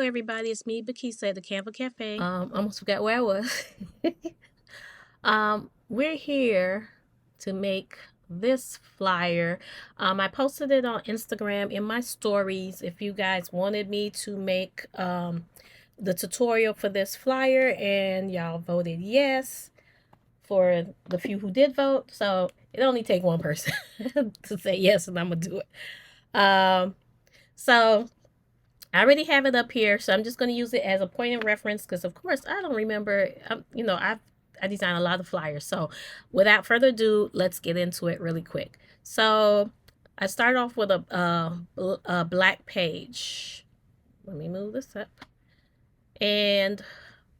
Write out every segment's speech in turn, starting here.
everybody, it's me, Bakisa at the Canva Cafe. Almost forgot where I was. We're here to make this flyer. I posted it on Instagram in my stories. If you guys wanted me to make the tutorial for this flyer, and y'all voted yes for the few who did vote. So it only take one person to say yes, and I'm gonna do it. So I already have it up here, so I'm just going to use it as a point of reference because, of course, I don't remember. I design a lot of flyers. So, without further ado, let's get into it really quick. So, I start off with a black page. Let me move this up. And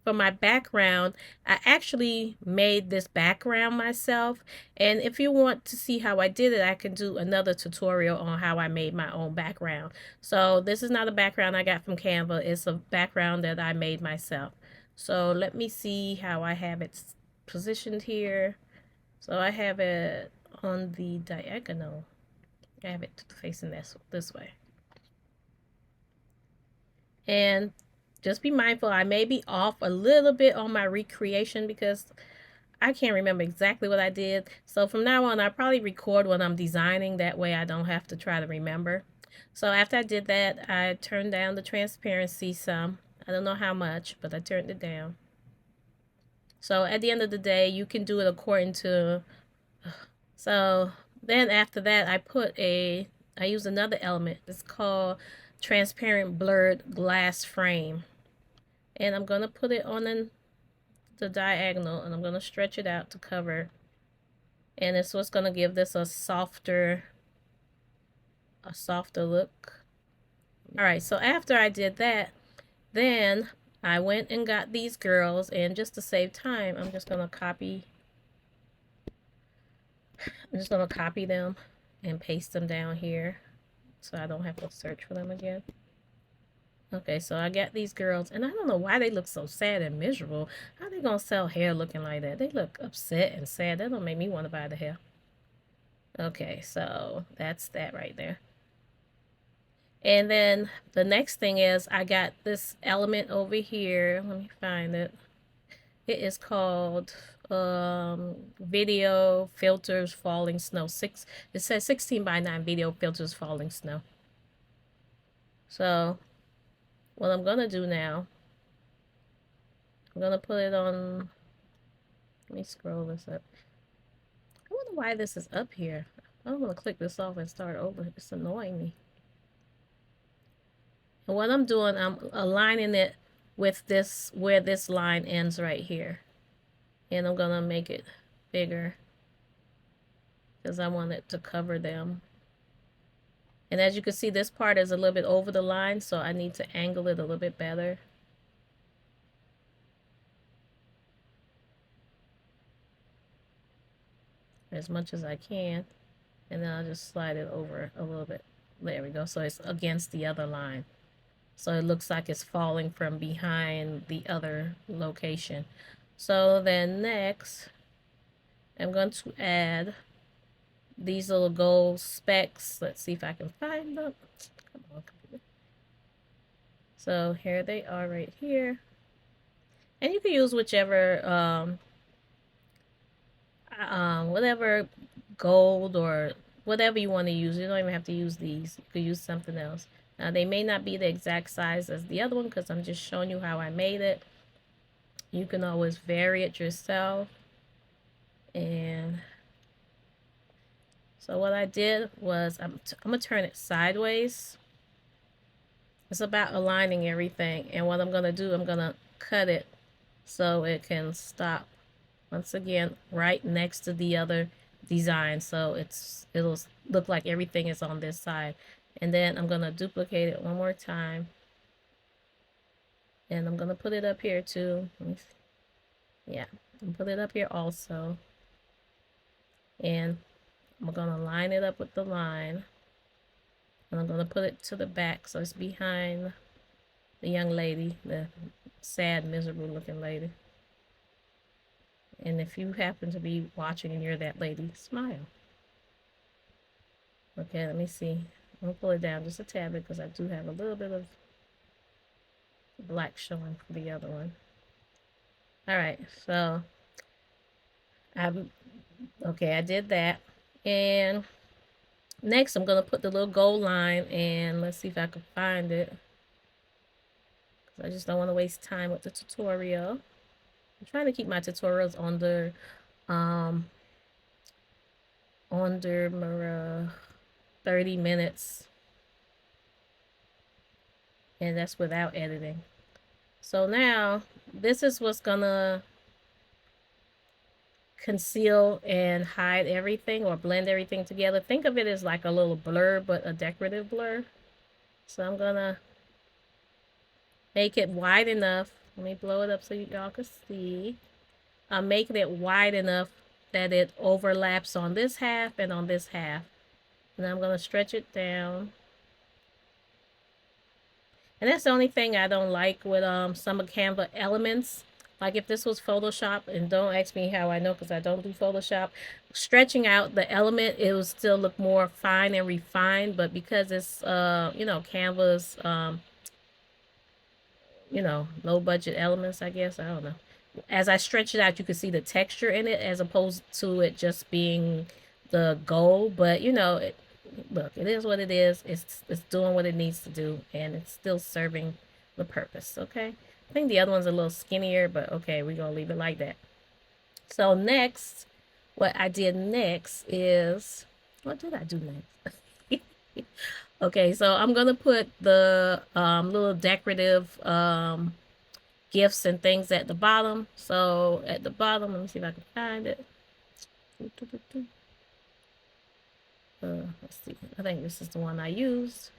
for my background, I actually made this background myself. And if you want to see how I did it, I can do another tutorial on how I made my own background. So this is not a background I got from Canva. It's a background that I made myself. So let me see how I have it positioned here. So I have it on the diagonal. I have it facing this way. And just be mindful, I may be off a little bit on my recreation because I can't remember exactly what I did. So from now on, I probably record when I'm designing. That way I don't have to try to remember. So after I did that, I turned down the transparency some. I don't know how much, but I turned it down. So at the end of the day, you can do it according to... So then after that, I used another element. It's called transparent blurred glass frame. And I'm going to put it on the diagonal, and I'm going to stretch it out to cover. And it's what's going to give this a softer look. All right, so after I did that, then I went and got these girls, and just to save time, I'm just going to copy them and paste them down here so I don't have to search for them again. Okay, so I got these girls, and I don't know why they look so sad and miserable. How they gonna sell hair looking like that? They look upset and sad. That don't make me want to buy the hair. Okay, so that's that right there. And then the next thing is I got this element over here. Let me find it. It is called video filters falling snow. It says 16:9 video filters falling snow. So what I'm gonna do now, I'm gonna put it on. Let me scroll this up. I wonder why this is up here. I don't want to click this off and start over. It's annoying me. And what I'm doing, I'm aligning it with this, where this line ends right here. And I'm gonna make it bigger because I want it to cover them. And as you can see, this part is a little bit over the line, so I need to angle it a little bit better. As much as I can. And then I'll just slide it over a little bit. There we go. So it's against the other line. So it looks like it's falling from behind the other location. So then next, I'm going to add these little gold specks. Let's see if I can find them. Come on, computer. So here they are right here. And you can use whichever, whatever gold or whatever you want to use. You don't even have to use these. You could use something else. Now, they may not be the exact size as the other one because I'm just showing you how I made it. You can always vary it yourself. And so what I did was I'm going to turn it sideways. It's about aligning everything. And what I'm going to do, I'm going to cut it so it can stop, once again, right next to the other design. So it'll look like everything is on this side. And then I'm going to duplicate it one more time. And I'm going to put it up here too. Yeah, I'm put it up here also. And I'm going to line it up with the line. And I'm going to put it to the back so it's behind the young lady, the sad, miserable looking lady. And if you happen to be watching and you're that lady, smile. Okay, let me see. I'm going to pull it down just a tad bit because I do have a little bit of black showing for the other one. All right, so I'm okay. I did that, and next I'm gonna put the little gold line, and let's see if I can find it. I just don't want to waste time with the tutorial. I'm trying to keep my tutorials um under 30 minutes, and that's without editing. So now this is what's gonna conceal and hide everything or blend everything together. Think of it as like a little blur, but a decorative blur. So I'm gonna make it wide enough. Let me blow it up so y'all can see. I'm making it wide enough that it overlaps on this half and on this half. And I'm gonna stretch it down. And that's the only thing I don't like with some of Canva elements. Like if this was Photoshop, and don't ask me how I know because I don't do Photoshop, stretching out the element, it will still look more fine and refined. But because it's, Canva's, low budget elements, I guess, I don't know. As I stretch it out, you can see the texture in it as opposed to it just being the gold. But, look, it is what it is. It's doing what it needs to do, and it's still serving the purpose, okay? I think the other one's a little skinnier, but okay, we're going to leave it like that. So next, what I did next is, what did I do next? Okay, so I'm going to put the little decorative gifts and things at the bottom. So at the bottom, let me see if I can find it. Let's see. I think this is the one I used.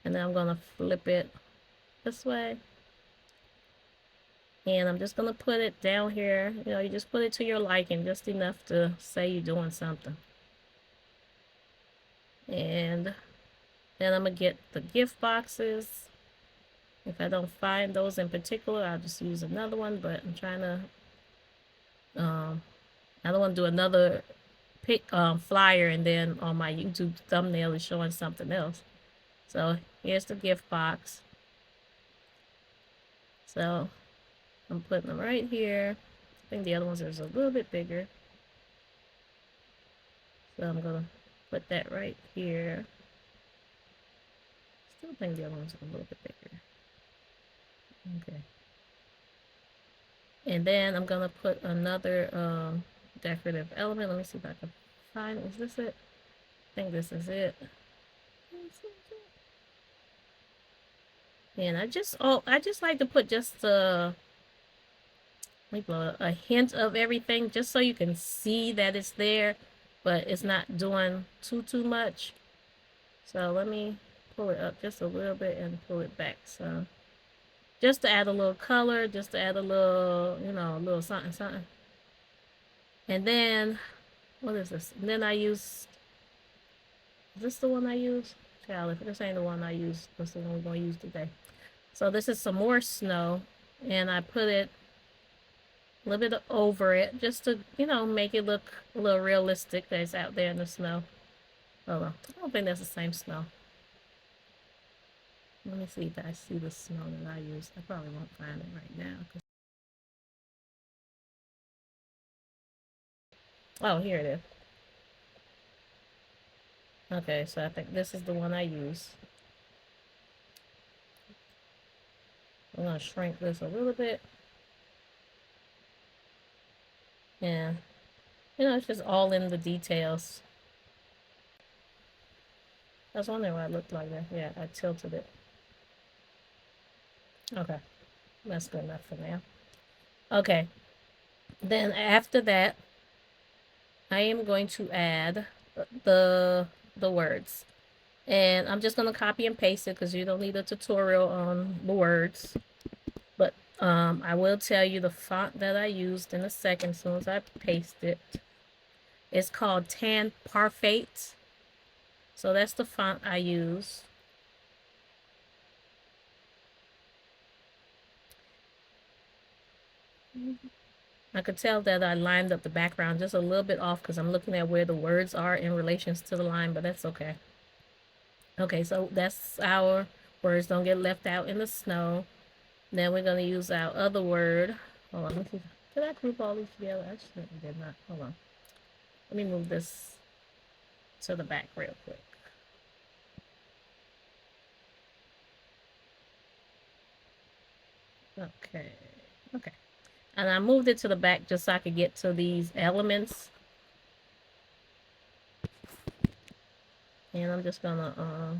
And then I'm going to flip it this way. And I'm just going to put it down here. You just put it to your liking, just enough to say you're doing something. And then I'm going to get the gift boxes. If I don't find those in particular, I'll just use another one. But I'm trying to, I don't want to do another flyer and then on my YouTube thumbnail is showing something else. So here's the gift box. So I'm putting them right here. I think the other ones are a little bit bigger. So I'm gonna put that right here. Still think the other ones are a little bit bigger. Okay. And then I'm gonna put another decorative element. Let me see if I can find it. Is this it? I think this is it. And I just like to put just a hint of everything, just so you can see that it's there, but it's not doing too much. So let me pull it up just a little bit and pull it back. So just to add a little color, just to add a little, a little something. And then, what is this? And then is this the one I use? Child, if this ain't the one I use, that's the one we're going to use today. So this is some more snow, and I put it a little bit over it just to, make it look a little realistic that it's out there in the snow. Hold on. I don't think that's the same snow. Let me see if I see the snow that I use. I probably won't find it right now. Oh, here it is. Okay, so I think this is the one I use. I'm going to shrink this a little bit. And, it's just all in the details. I was wondering why it looked like that. Yeah, I tilted it. Okay, that's good enough for now. Okay, then after that, I am going to add the words. And I'm just going to copy and paste it because you don't need a tutorial on the words. But I will tell you the font that I used in a second as soon as I paste it. It's called Tan Parfait. So that's the font I use. I could tell that I lined up the background just a little bit off because I'm looking at where the words are in relation to the line, but that's okay. Okay, so that's our words don't get left out in the snow. Then we're going to use our other word. Hold on. Did I group all these together? I did not. Hold on. Let me move this to the back real quick. Okay. Okay. And I moved it to the back just so I could get to these elements. And I'm just gonna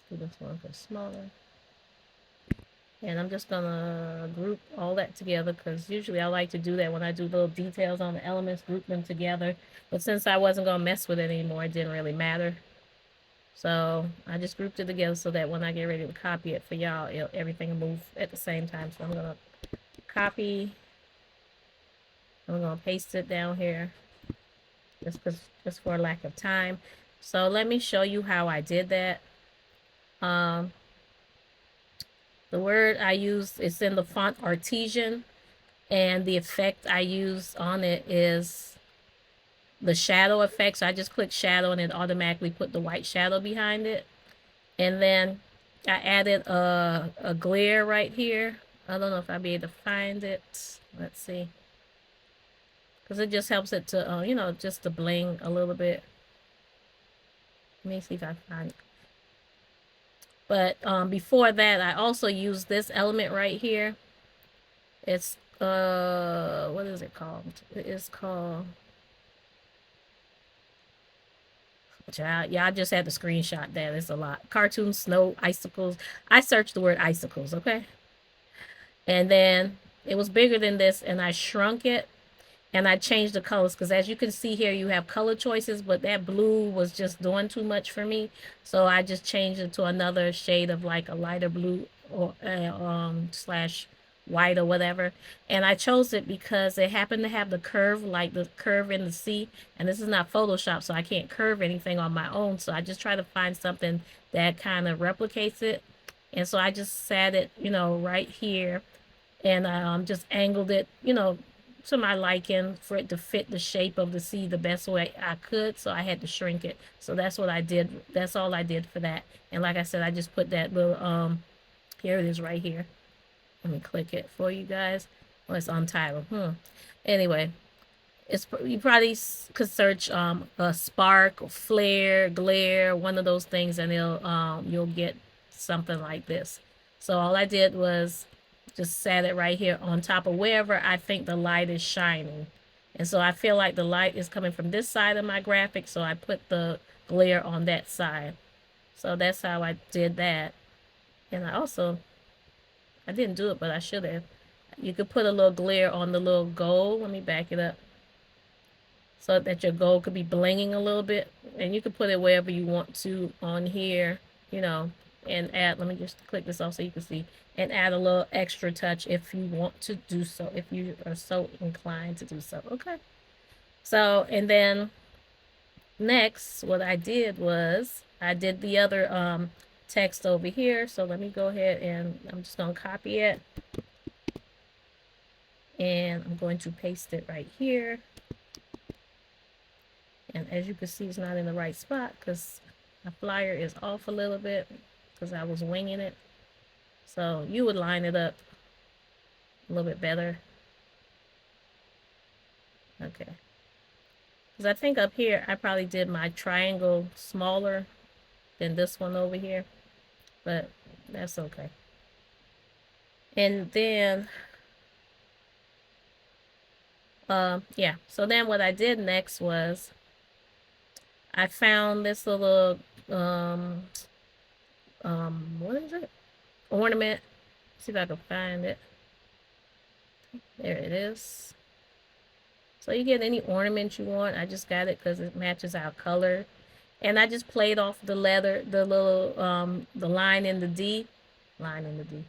do this one for smaller. And I'm just gonna group all that together because usually I like to do that when I do little details on the elements, group them together. But since I wasn't gonna mess with it anymore, it didn't really matter. So I just grouped it together so that when I get ready to copy it for y'all, everything will move at the same time. So I'm gonna copy. I'm gonna paste it down here just for lack of time. So let me show you how I did that. The word I used is in the font Artesian, and the effect I used on it is the shadow effect. So I just click shadow and it automatically put the white shadow behind it. And then I added a glare right here. I don't know if I'll be able to find it. Let's see. Because it just helps it to, just to bling a little bit. Let me see if I find it. But before that, I also used this element right here. It's, what is it called? It is called, y'all just had to screenshot that. It's a lot. Cartoon snow icicles. I searched the word icicles, okay? And then it was bigger than this, and I shrunk it. And I changed the colors because as you can see here, you have color choices, but that blue was just doing too much for me. So I just changed it to another shade of like a lighter blue or slash white or whatever. And I chose it because it happened to have the curve, like the curve in the sea. And this is not Photoshop, so I can't curve anything on my own. So I just try to find something that kind of replicates it. And so I just sat it, right here, and I just angled it, to my liking for it to fit the shape of the sea the best way I could. So I had to shrink it. So that's what I did. That's all I did for that. And like I said, I just put that little, here it is right here. Let me click it for you guys. Oh, it's untitled. Anyway, you probably could search a spark, flare, glare, one of those things, and you'll get something like this. So all I did was just set it right here on top of wherever I think the light is shining. And so I feel like the light is coming from this side of my graphic, so I put the glare on that side. So that's how I did that. And I didn't do it, but I should have. You could put a little glare on the little gold. Let me back it up so that your gold could be blinging a little bit. And you can put it wherever you want to on here, and add, let me just click this off so you can see, and add a little extra touch if you want to do so, if you are so inclined to do so. Okay. So, and then next, what I did was I did the other text over here. So let me go ahead and I'm just going to copy it. And I'm going to paste it right here. And as you can see, it's not in the right spot because my flyer is off a little bit because I was winging it. So you would line it up a little bit better. Okay. Because I think up here, I probably did my triangle smaller than this one over here. But that's okay. And then, yeah. So then what I did next was I found this little, what is it? Ornament. See if I can find it. There it is. So you get any ornament you want. I just got it because it matches our color. And I just played off the leather, the little, the line in the D. Line in the D.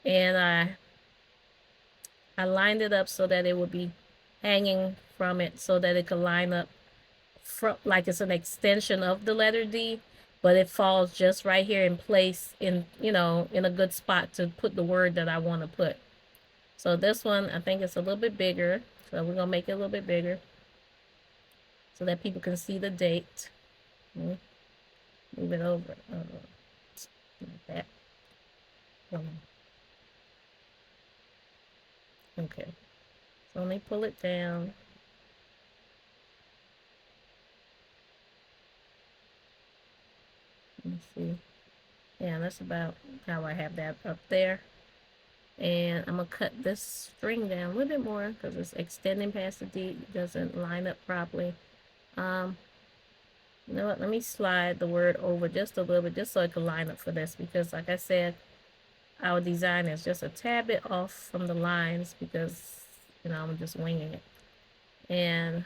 And I lined it up so that it would be hanging from it so that it could line up like it's an extension of the letter D, but it falls just right here in place in a good spot to put the word that I want to put. So this one, I think it's a little bit bigger. So we're going to make it a little bit bigger so that people can see the date. Move it over like that. Okay, so let me pull it down. Let me see. Yeah, that's about how I have that up there. And I'm gonna cut this string down a little bit more because it's extending past the D. It doesn't line up properly. You know what? Let me slide the word over just a little bit, just so it can line up for this. Because, like I said, our design is just a tad bit off from the lines because, you know, I'm just winging it. And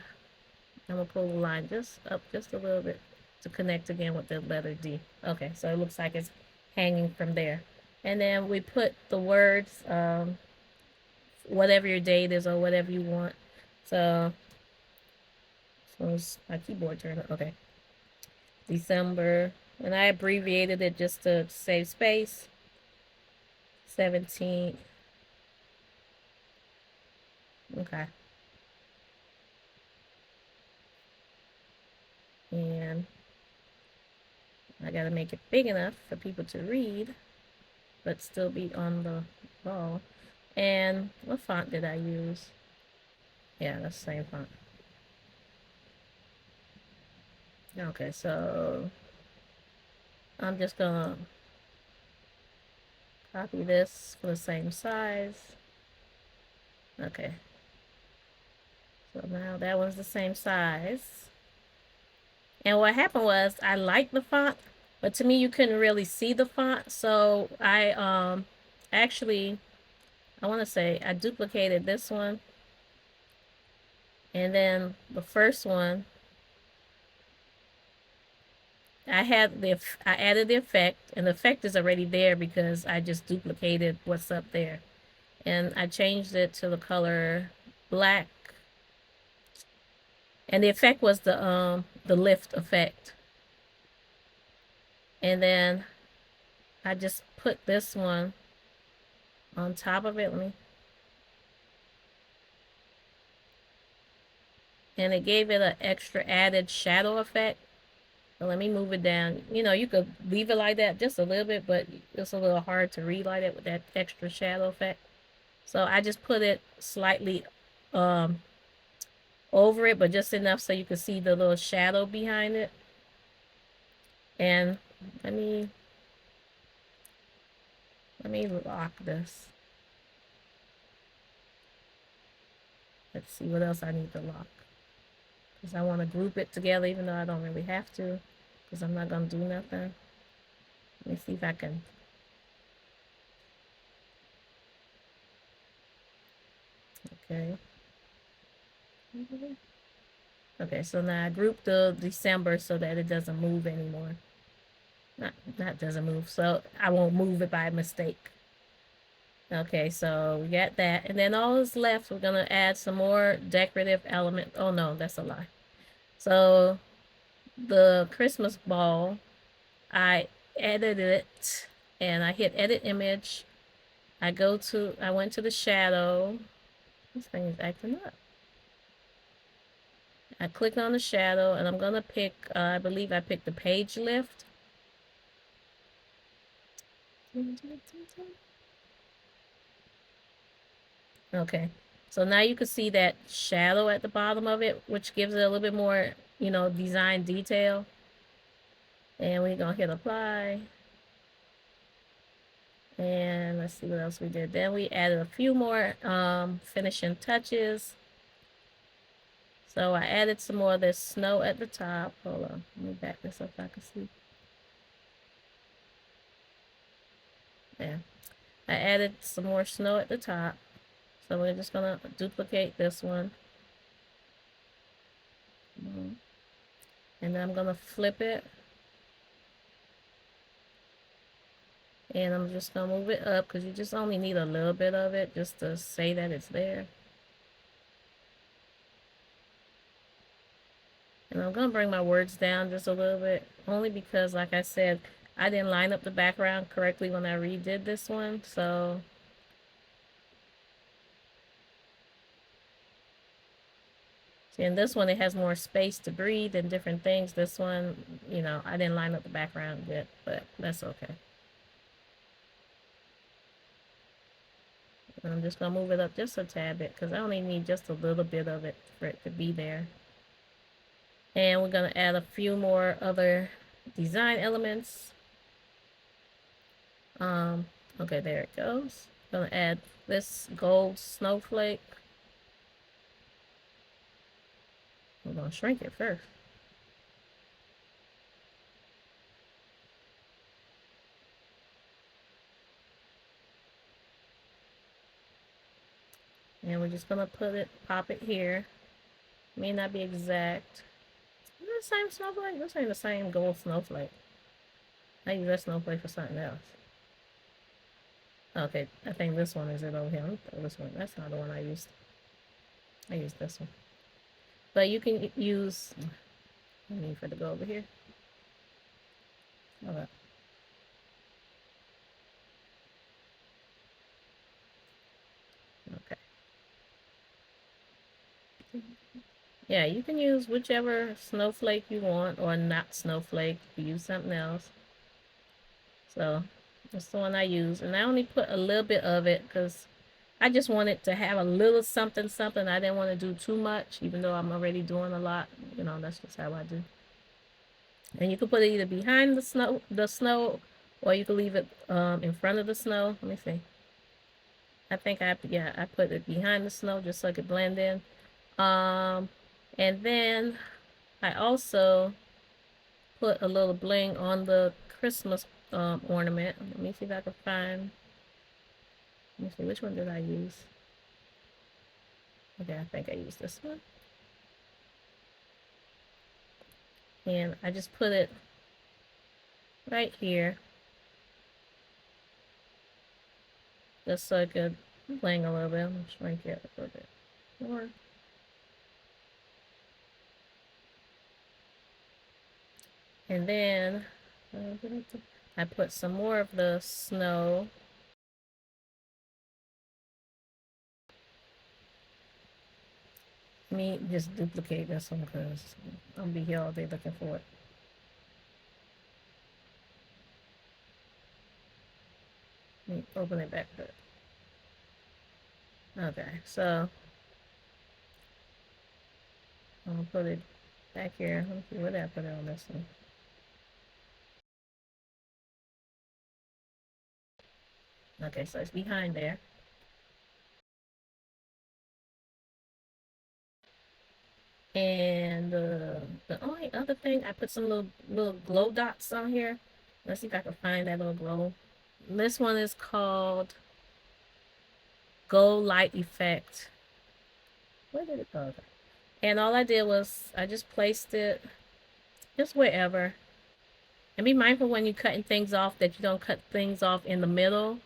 I'm gonna pull the line just up just a little bit to connect again with the letter D. Okay, so it looks like it's hanging from there. And then we put the words, whatever your date is or whatever you want. So it's my keyboard turned up. Okay. December. And I abbreviated it just to save space. 17th. Okay. And I gotta make it big enough for people to read, but still be on the ball. And what font did I use? Yeah, that's the same font. Okay, so I'm just gonna copy this for the same size. Okay. So now that one's the same size. And what happened was I liked the font, but to me you couldn't really see the font. So I actually I want to say I duplicated this one, and then the first one I added the effect, and the effect is already there because I just duplicated what's up there. And I changed it to the color black. And the effect was the lift effect. And then I just put this one on top of it. And it gave it an extra added shadow effect. So let me move it down. You know, you could leave it like that just a little bit, but it's a little hard to read like that with that extra shadow effect. So I just put it slightly over it, but just enough so you can see the little shadow behind it. And let me lock this. Let's see what else I need to lock. Because I want to group it together even though I don't really have to. Because I'm not going to do nothing. Let me see if I can. Okay. Okay, so now I grouped the December so that it doesn't move anymore. Not doesn't move, so I won't move it by mistake. Okay, so we got that. And then all that's left, we're going to add some more decorative element. Oh, no, that's a lie. So the Christmas ball, I edited it, and I hit edit image. I went to the shadow. This thing is acting up. I click on the shadow, and I'm going to pick, I believe I picked the page lift. Okay, so now you can see that shadow at the bottom of it, which gives it a little bit more, you know, design detail. And we're going to hit apply. And let's see what else we did. Then we added a few more finishing touches. So I added some more of this snow at the top. Hold on, let me back this up so I can see. Yeah, I added some more snow at the top. So we're just gonna duplicate this one. And then I'm gonna flip it. And I'm just gonna move it up because you just only need a little bit of it just to say that it's there. And I'm gonna bring my words down just a little bit, only because, like I said, I didn't line up the background correctly when I redid this one, so. See, in this one, it has more space to breathe and different things. This one, you know, I didn't line up the background yet, but that's okay. I'm just gonna move it up just a tad bit because I only need just a little bit of it for it to be there. And we're gonna add a few more other design elements. Okay, there it goes. Gonna add this gold snowflake. I'm gonna shrink it first. And we're just gonna pop it here. May not be exact. Is it the same snowflake? This ain't the same gold snowflake. I use that snowflake for something else. Okay, I think this one is it over here. Let me throw this one. That's not the one I used. I used this one. But you can use, I need for it to go over here. Hold up. Okay. Yeah, you can use whichever snowflake you want, or not snowflake. You can use something else. So that's the one I use. And I only put a little bit of it because I just wanted to have a little something, something. I didn't want to do too much, even though I'm already doing a lot. You know, that's just how I do. And you can put it either behind the snow, or you can leave it in front of the snow. Let me see. I think I put it behind the snow just so it could blend in. And then I also put a little bling on the Christmas ornament. Let me see if I can find. Let me see, which one did I use? Okay, I think I used this one. And I just put it right here, just so it could bling a little bit. I'm gonna shrink it a little bit more. And then I put some more of the snow. Let me just duplicate this one because I'll be here all day looking for it. Let me open it back up. Okay, so I'll put it back here. Let me see, where did I put it on this one? Okay, so it's behind there. And the only other thing, I put some little glow dots on here. Let's see if I can find that little glow. This one is called Gold Light Effect. Where did it go? And all I did was I just placed it just wherever. And be mindful when you're cutting things off that you don't cut things off in the middle.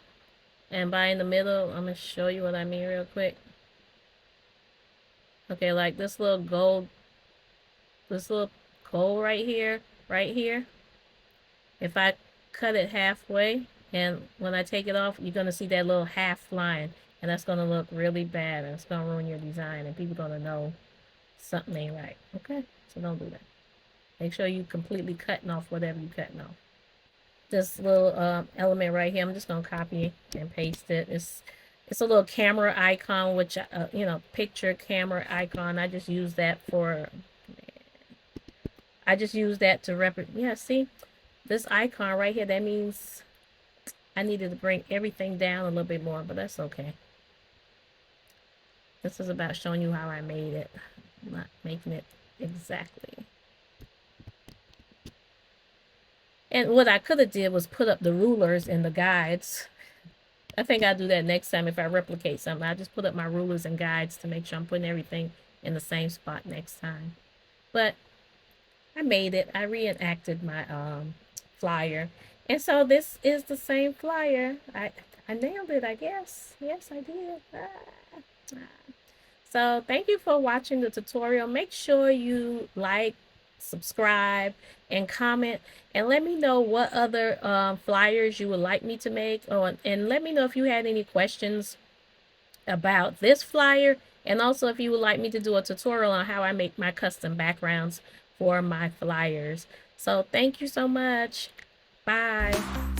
And by in the middle, I'm going to show you what I mean real quick. Okay, like this little gold right here, right here. If I cut it halfway, and when I take it off, you're going to see that little half line. And that's going to look really bad, and it's going to ruin your design, and people are going to know something ain't right. Okay? So don't do that. Make sure you completely cutting off whatever you're cutting off. This little element right here, I'm just going to copy and paste it. It's a little camera icon, which, you know, picture camera icon. I just use that to represent. Yeah, see? This icon right here, that means I needed to bring everything down a little bit more, but that's okay. This is about showing you how I made it, not making it exactly. And what I could have did was put up the rulers and the guides. I think I'll do that next time if I replicate something. I just put up my rulers and guides to make sure I'm putting everything in the same spot next time. But I made it. I reenacted my flyer. And so this is the same flyer. I nailed it, I guess. Yes, I did. So thank you for watching the tutorial. Make sure you like, subscribe, and comment. And let me know what other flyers you would like me to make. Oh, and let me know if you had any questions about this flyer. And also if you would like me to do a tutorial on how I make my custom backgrounds for my flyers. So thank you so much. Bye.